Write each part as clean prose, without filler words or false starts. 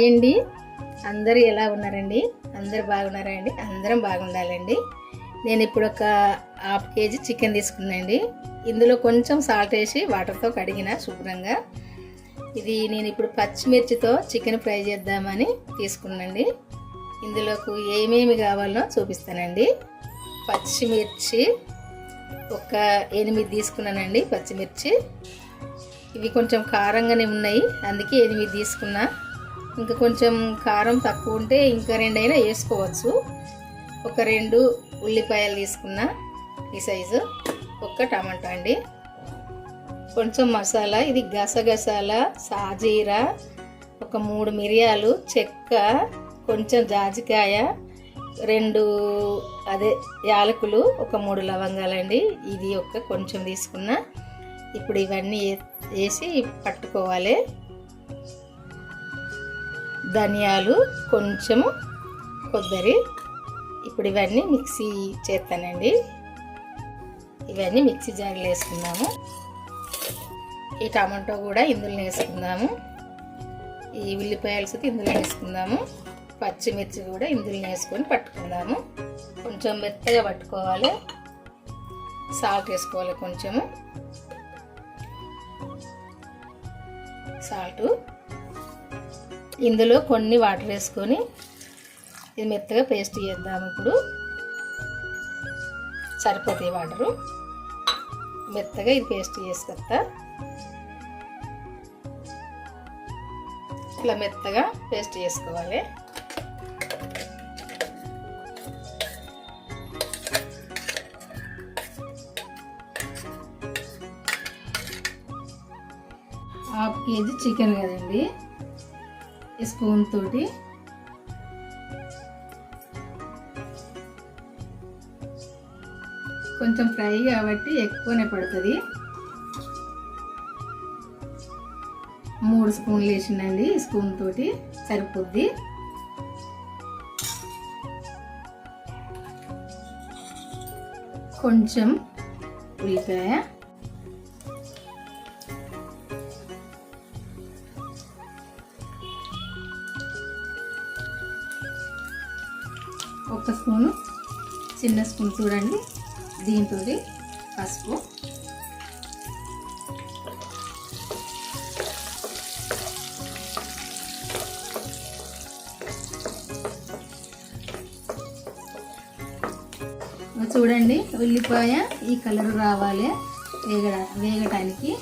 Hi అండి, అందరూ ఎలా ఉన్నారండి? అందరు బాగున్నారా అండి? అందరం బాగుండాలండి. నేను ఇప్పుడు ఒక ½ కేజీ చికెన్ తీసుకున్నాండి. ఇందులో కొంచెం సాల్ట్ వేసి వాటర్తో కడిగిన శుభ్రంగా. ఇది నేను ఇప్పుడు పచ్చిమిర్చితో చికెన్ ఫ్రై చేద్దామని తీసుకున్నాండి. ఇందులోకి ఏమేమి కావాలో చూపిస్తానండి. పచ్చిమిర్చి ఒక 8 తీసుకున్నానండి. పచ్చిమిర్చి ఇవి కొంచెం కారంగానే ఉన్నాయి, అందుకే 8 తీసుకున్నా. ఇంకా కొంచెం కారం తక్కువ ఉంటే ఇంకా 2 అయినా వేసుకోవచ్చు. ఒక 2 ఉల్లిపాయలు తీసుకున్నా ఈ సైజు. ఒక టమాటా అండి. కొంచెం మసాలా, ఇది గసగసాల, సాజీరా, ఒక 3 మిరియాలు, చెక్క, కొంచెం జాజికాయ, 2 యాలకులు, ఒక 3 లవంగాలండి. ఇది ఒక కొంచెం తీసుకున్నా. ఇప్పుడు ఇవన్నీ వేసి పట్టుకోవాలి. ధనియాలు, కొంచెము కొబ్బరి. ఇప్పుడు ఇవన్నీ మిక్సీ చేస్తానండి. ఇవన్నీ మిక్సీ జార్లో వేసుకుందాము. ఈ టమాటో కూడా ఇందులో వేసుకుందాము. ఈ ఉల్లిపాయలు ఇందులో వేసుకుందాము. పచ్చిమిర్చి కూడా ఇందులో వేసుకొని పట్టుకుందాము. కొంచెం మెత్తగా పట్టుకోవాలి. సాల్ట్ వేసుకోవాలి, కొంచెము సాల్ట్. ఇందులో కొన్ని వాటర్ వేసుకొని ఇది మెత్తగా పేస్ట్ చేద్దాము. ఇప్పుడు సరిపోతాయి వాటరు. మెత్తగా ఇది పేస్ట్ చేసుకొస్తా. ఇట్లా మెత్తగా పేస్ట్ చేసుకోవాలి. ½ కేజీ చికెన్ కదండి, ఈ స్పూన్ తోటి కొంచెం ఫ్రై కాబట్టి ఎక్కువనే పడుతుంది. 3 స్పూన్లు వేసిందండి. ఈ స్పూన్ తోటి సరిపోద్ది. కొంచెం ఉల్లిపాయ, ఒక స్పూను, చిన్న స్పూన్ చూడండి, దీంతో పసుపు, చూడండి ఉల్లిపాయ ఈ కలర్ రావాలి వేగటానికి.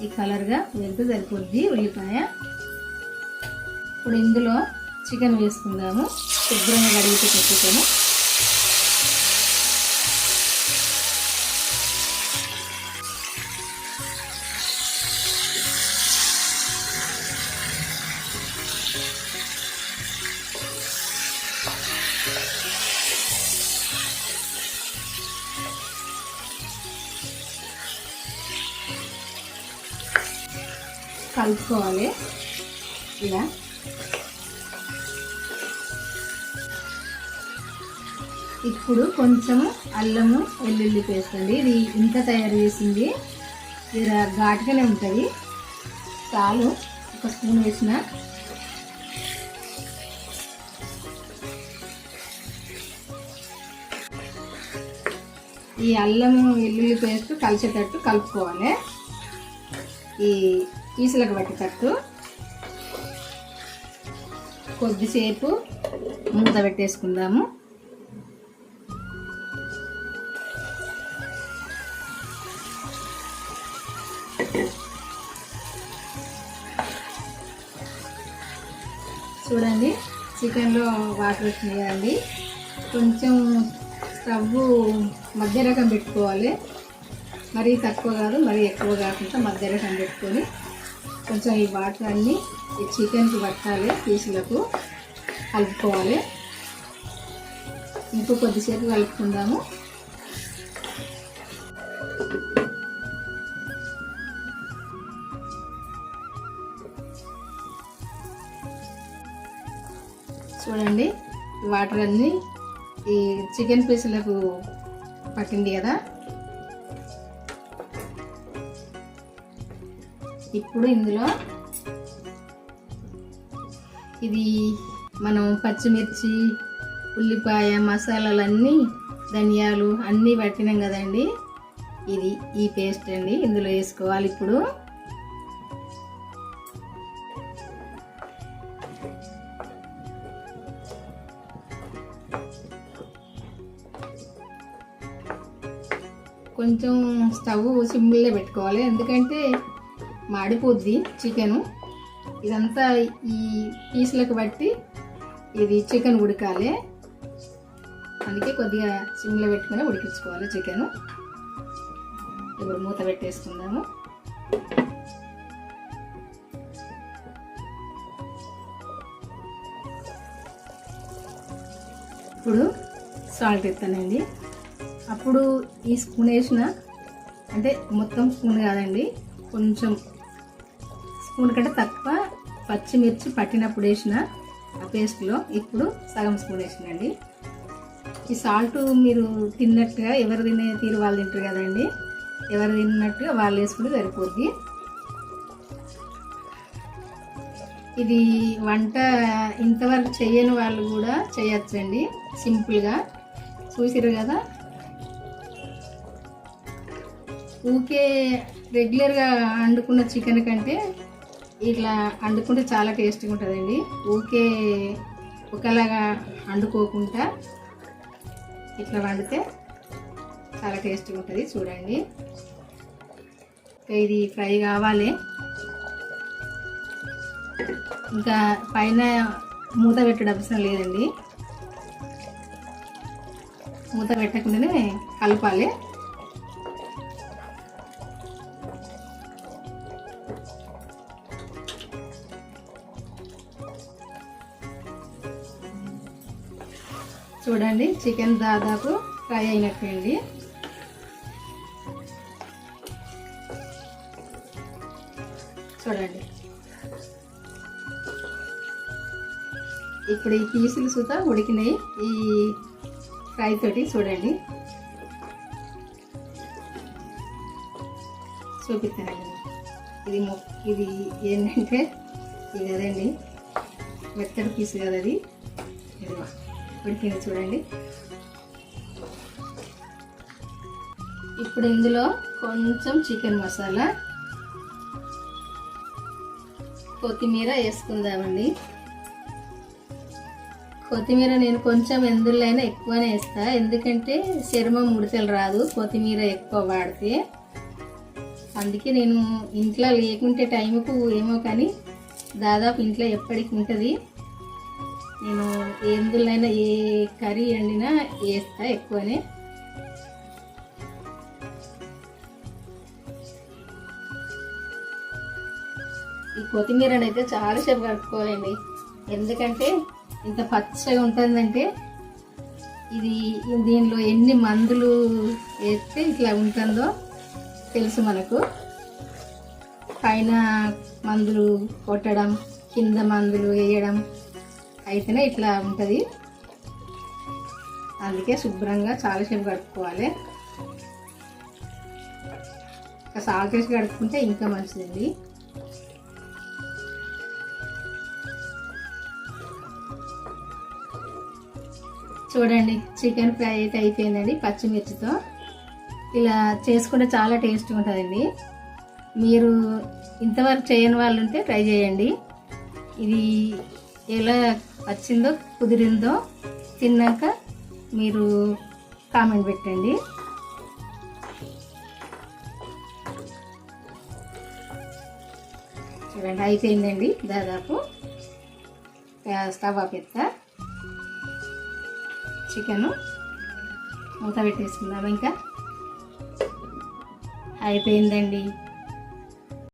ఈ కలర్గా వెళ్తే సరిపోద్ది ఉల్లిపాయ. ఇప్పుడు ఇందులో చికెన్ వేసుకుందాము. శుభ్రంగా కడిగితే పెట్టుకొని కలుపుకోవాలి ఇలా. ఇప్పుడు కొంచెం అల్లము వెల్లుల్లి పేస్ట్ అండి. ఇది ఇంత తయారు చేసింది, ఇది ఘాటుగానే ఉంటుంది. చాలు, ఒక స్పూన్ వేసిన. ఈ అల్లము వెల్లుల్లి పేస్ట్ కలిసేటట్టు కలుపుకోవాలి. ఈ పీసులకు పట్టేటట్టు కొద్దిసేపు మూత పెట్టేసుకుందాము. చూడండి చికెన్లో వాటర్ వచ్చినాయి కదండి. కొంచెం స్టవ్ మధ్య రకం పెట్టుకోవాలి. మరీ తక్కువ కాదు, మరీ ఎక్కువ కాకుండా మధ్య రకం పెట్టుకొని కొంచెం ఈ వాటర్ అన్నీ ఈ చికెన్కి పట్టాలి, పీసులకు కలుపుకోవాలి. ఇంకో కొద్దిసేపు కలుపుకుందాము. చూడండి వాటర్ అన్నీ ఈ చికెన్ పీసులకు పట్టింది కదా. ఇప్పుడు ఇందులో ఇది మనం పచ్చిమిర్చి, ఉల్లిపాయ, మసాలాలన్నీ, ధనియాలు అన్నీ పట్టినాం కదండి, ఇది ఈ పేస్ట్ అండి ఇందులో వేసుకోవాలి. ఇప్పుడు కొంచెం స్టవ్ సిమ్లో పెట్టుకోవాలి, ఎందుకంటే మాడిపోద్ది చికెను. ఇదంతా ఈ పీసులకు బట్టి ఇది చికెన్ ఉడకాలి, అందుకే కొద్దిగా సిమ్లో పెట్టుకుని ఉడికించుకోవాలి చికెను. ఇప్పుడు మూత పెట్టేసుకుందాము. ఇప్పుడు సాల్ట్ ఎత్తానండి. అప్పుడు ఈ స్పూన్ వేసిన, అంటే మొత్తం స్పూన్ కాదండి, కొంచెం స్పూన్ కంటే తక్కువ పచ్చిమిర్చి పట్టినప్పుడు వేసిన ఆ పేస్ట్లో ఇప్పుడు సగం స్పూన్ వేసినండి. ఈ సాల్ట్ మీరు తిన్నట్టుగా, ఎవరు తినే తీరు వాళ్ళు తింటారు కదండి, ఎవరు తిన్నట్టుగా వాళ్ళు వేసుకుంటే సరిపోద్ది. ఇది వంట ఇంతవరకు చేయని వాళ్ళు కూడా చేయొచ్చండి, సింపుల్గా. చూసిరు కదా, ఊకే రెగ్యులర్గా వండుకున్న చికెన్ కంటే ఇట్లా వండుకుంటే చాలా టేస్టీగా ఉంటుందండి. ఊకే ఒకలాగా వండుకోకుండా ఇట్లా వండితే చాలా టేస్టీగా ఉంటుంది. చూడండి, ఇది ఫ్రై కావాలి. ఇంకా పైన మూత పెట్టడం అవసరం లేదండి, మూత పెట్టకుండానే కలపాలి. చూడండి, చికెన్ దాదాపు ఫ్రై అయినట్టండి. చూడండి, ఇప్పుడు ఈ పీసులు సుతా ఉడికినాయి ఈ ఫ్రై తోటి. చూడండి, చూపిస్తానండి. ఇది ఏంటంటే ఇది కదండి, మెత్తడి పీసు కదా అది, ఉడికింది చూడండి. ఇప్పుడు ఇందులో కొంచెం చికెన్ మసాలా, కొత్తిమీర వేసుకుందామండి. కొత్తిమీర నేను కొంచెం ఎందులో అయినా ఎక్కువనే వేస్తా, ఎందుకంటే చర్మం ముడతలు రాదు కొత్తిమీర ఎక్కువ వాడితే. అందుకే నేను ఇంట్లో లేకుంటే టైంకు ఏమో కానీ దాదాపు ఇంట్లో ఎప్పటికి ఉంటుంది. నేను ఎందులోనైనా ఏ కర్రీ వండినా వేస్తా ఎక్కువనే. ఈ కొత్తిమీరని అయితే చాలాసేపు కలుపుకోవాలండి, ఎందుకంటే ఇంత పచ్చగా ఉంటుందంటే ఇది దీనిలో ఎన్ని మందులు వేస్తే ఇట్లా ఉంటుందో తెలుసు మనకు. పైన మందులు కొట్టడం, కింద మందులు వేయడం అయితేనే ఇట్లా ఉంటుంది. అందుకే శుభ్రంగా చాలాసేపు కడుక్కోవాలి. సాల్ట్ వేసి కడుక్కుంటే ఇంకా మంచిదండి. చూడండి, చికెన్ ఫ్రై అయితే అయిపోయిందండి పచ్చిమిర్చితో. ఇలా చేసుకుంటే చాలా టేస్ట్గా ఉంటుందండి. మీరు ఇంతవరకు చేయని వాళ్ళు ఉంటే ట్రై చేయండి. ఇది ఎలా వచ్చిందో కుదిరిందో తిన్నాక మీరు కామెంట్ పెట్టండి. చూడండి, అయిపోయిందండి దాదాపు. స్టవ్ ఆపేస్తా, చికెను మూత పెట్టేసుకుందాం. ఇంకా అయిపోయిందండి.